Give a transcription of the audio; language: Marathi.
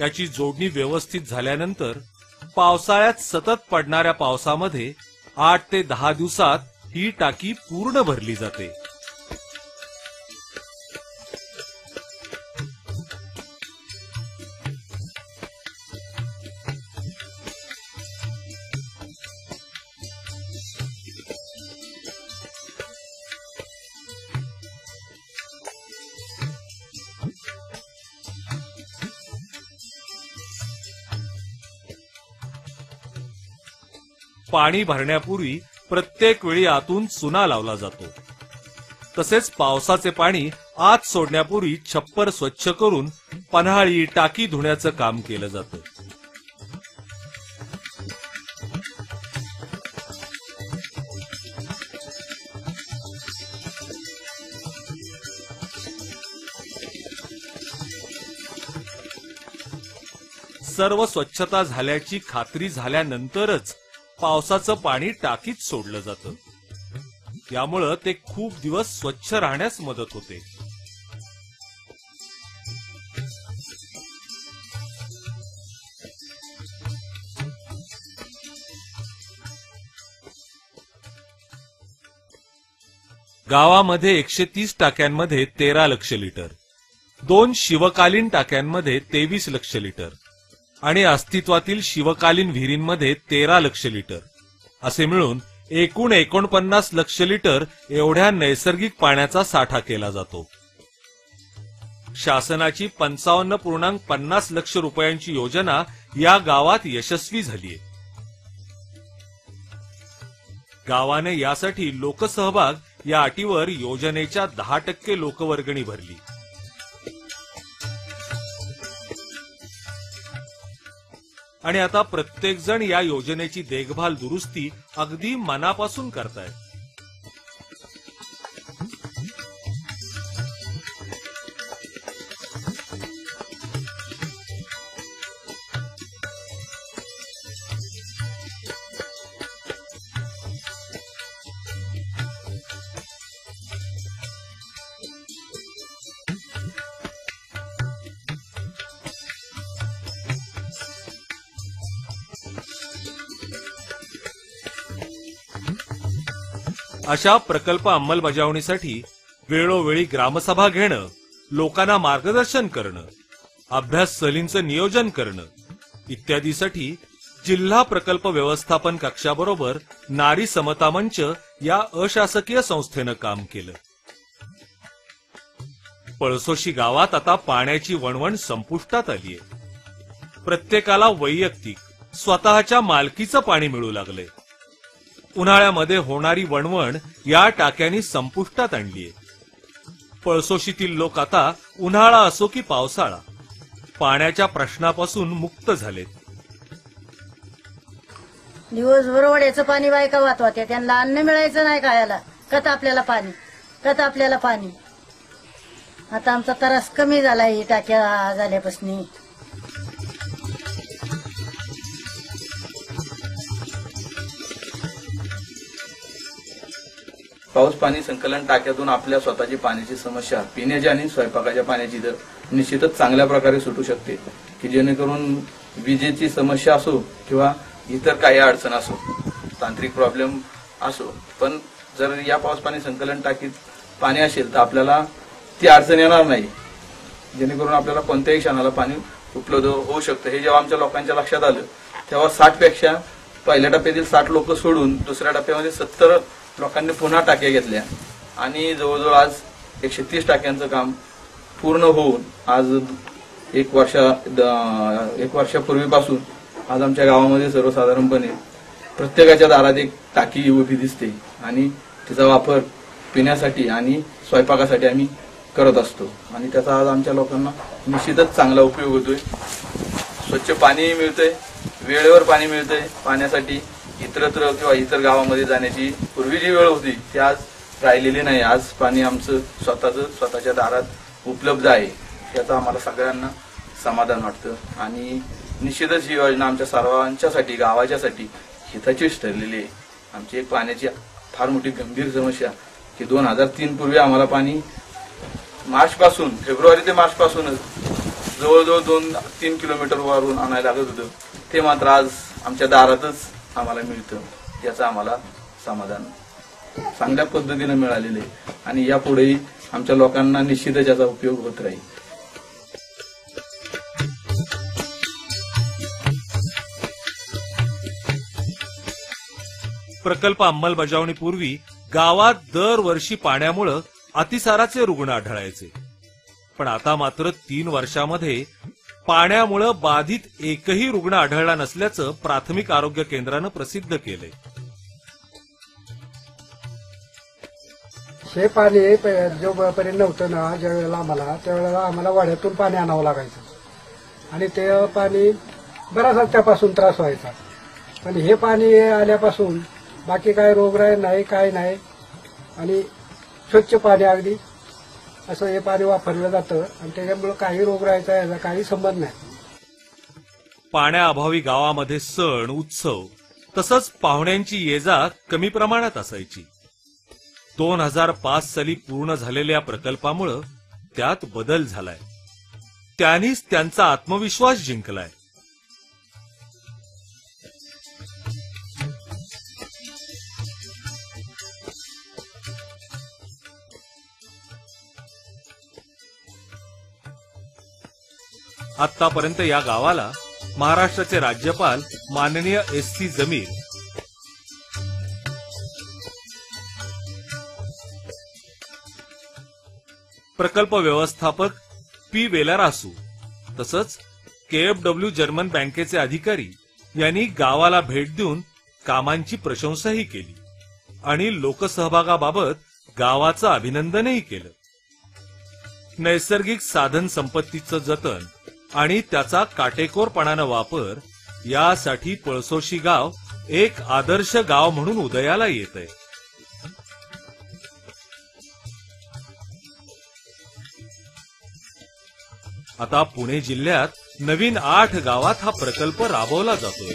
याची जोडणी व्यवस्थित झाल्यानंतर पावसाळ्यात सतत पडणाऱ्या पावसामध्ये 8 ते 10 दिवसात ही टाकी पूर्ण भरली जाते। पाणी भरण्यापूर्वी प्रत्येक वेळी आतून चुना लावला जातो। तसेच पावसाचे पाणी आत सोडण्यापूर्वी छप्पर स्वच्छ करून पन्हाळी टाकी धुण्याचं काम केलं जातं। सर्व स्वच्छता झाल्याची खात्री झाल्यानंतरच पावसाचं पाणी टाकीत सोडलं जातं। यामुळे ते खूप दिवस स्वच्छ राहण्यास मदत होते। गावामध्ये 130 टाक्यांमध्ये 13 लक्ष लिटर, 2 शिवकालीन टाक्यांमध्ये 23 लक्ष लिटर आणि अस्तित्वातील शिवकालीन विहिरींमध्ये 13 लक्ष लिटर असे मिळून एकूण 49 लक्ष लिटर एवढ्या नैसर्गिक पाण्याचा साठा केला जातो। शासनाची 55.50 लक्ष रुपयांची योजना या गावात यशस्वी झालीय। गावाने यासाठी लोकसहभाग या अटीवर योजनेच्या 10% लोकवर्गणी भरली। आणि आता प्रत्येक जण या योजनेची देखभाल दुरुस्ती अगदी मनापासून करतायत। अशा प्रकल्प अंमलबजावणीसाठी वेळोवेळी ग्रामसभा घेणं, लोकांना मार्गदर्शन करणं, अभ्यास सहलींचं नियोजन करणं इत्यादीसाठी जिल्हा प्रकल्प व्यवस्थापन कक्षाबरोबर नारी समता मंच या अशासकीय संस्थेनं काम केलं। पळसोशी गावात आता पाण्याची वणवण संपुष्टात आलीय। प्रत्येकाला वैयक्तिक स्वतःच्या मालकीचं पाणी मिळू लागलंय। उन्हाळ्यामध्ये होणारी वणवण या टाक्यांनी संपुष्टात आणलीय। पळसोशीतील लोक आता उन्हाळा असो की पावसाळा पाण्याच्या प्रश्नापासून मुक्त झालेत। दिवसभर वड्याचं पाणी बायका वाहत, त्यांना अन्न मिळायचं नाही खायला, कत आपल्याला पाणी। आता आमचा त्रास कमी झालाय टाक्या झाल्यापासून। पाऊस पाणी संकलन टाक्यातून आपल्या स्वतःची पाण्याची समस्या पिण्याच्या आणि स्वयंपाकाच्या पाण्याची तर निश्चितच चांगल्या प्रकारे सुटू शकते, की जेणेकरून विजेची समस्या असो किंवा इतर काही अडचण असो, तांत्रिक प्रॉब्लेम असो, पण जर या पाऊस पाणी संकलन टाकीत पाणी असेल तर आपल्याला ती अडचण येणार नाही, जेणेकरून आपल्याला कोणत्याही क्षणाला पाणी उपलब्ध होऊ शकतं। हे जेव्हा आमच्या लोकांच्या लक्षात आलं तेव्हा 60 पेक्षा पहिल्या टप्प्यातील 60 लोक सोडून दुसऱ्या टप्प्यामध्ये 70 लोकांनी पुन्हा टाक्या घेतल्या आणि जवळजवळ आज 130 टाक्यांचं काम पूर्ण होऊन आज एक वर्षापूर्वीपासून आज आमच्या गावामध्ये सर्वसाधारणपणे प्रत्येकाच्या दारात एक टाकी उभी दिसते आणि तिचा वापर पिण्यासाठी आणि स्वयंपाकासाठी आम्ही करत असतो आणि त्याचा आज आमच्या लोकांना निश्चितच चांगला उपयोग होतोय। स्वच्छ पाणी मिळतंय, वेळेवर पाणी मिळतंय। पाण्यासाठी इतरत्र किंवा इतर गावामध्ये जाण्याची पूर्वी जी वेळ होती ती आज राहिलेली नाही। आज पाणी आमचं स्वतःच्या दारात उपलब्ध आहे, याचा आम्हाला सगळ्यांना समाधान वाटतं आणि निश्चितच ही योजना आमच्या सर्वांच्यासाठी गावाच्यासाठी हिताचीच ठरलेली आहे। आमची एक पाण्याची फार मोठी गंभीर समस्या की 2003 पूर्वी आम्हाला पाणी फेब्रुवारी ते मार्च पासूनच जवळजवळ 2-3 किलोमीटरवरून आणायला लागत होतं, ते मात्र आज आमच्या दारातच आम्हाला मिळतं. याचं आम्हाला समाधान चांगल्या पद्धतीने मिळालेलं आहे आणि यापुढेही आमच्या लोकांना निश्चितच याचा उपयोग होत राहील. प्रकल्प अंमलबजावणीपूर्वी गावात दरवर्षी पाण्यामुळे अतिसाराचे रुग्ण आढळायचे, पण आता मात्र 3 वर्षामध्ये पाण्यामुळे बाधित एकही रुग्ण आढळला नसल्याचं प्राथमिक आरोग्य केंद्रानं प्रसिद्ध केलंय. हे पाणी जोपर्यंत नव्हतं ना, ज्या वेळेला आम्हाला त्यावेळेला आम्हाला वाड्यातून पाणी आणावं लागायचं आणि ते पाणी बराचसा त्यापासून त्रास व्हायचा. पण हे पाणी आल्यापासून बाकी काय रोगराई नाही, काय नाही आणि स्वच्छ पाणी अगदी असं हे पाणी वापरलं जातं आणि त्याच्यामुळे काही रोगराईचा याचा काही संबंध नाही. पाण्याअभावी गावामध्ये सण उत्सव तसंच पाहुण्यांची ये-जा कमी प्रमाणात असायची. 2005 साली पूर्ण झालेल्या प्रकल्पामुळे त्यात बदल झालाय. त्यांनीच त्यांचा आत्मविश्वास जिंकलाय. आतापर्यंत या गावाला महाराष्ट्राचे राज्यपाल माननीय S.C. जमीर, प्रकल्प व्यवस्थापक P. वेलारासू तसंच KFW जर्मन बँकेचे अधिकारी यांनी गावाला भेट देऊन कामांची प्रशंसाही केली आणि लोकसहभागाबाबत गावाचं अभिनंदनही केलं. नैसर्गिक साधन संपत्तीचं जतन आणि त्याचा काटेकोरपणानं वापर यासाठी पळसोशी गाव एक आदर्श गाव म्हणून उदयाला येतंय. आता पुणे जिल्ह्यात नवीन 8 गावात हा प्रकल्प राबवला जातोय.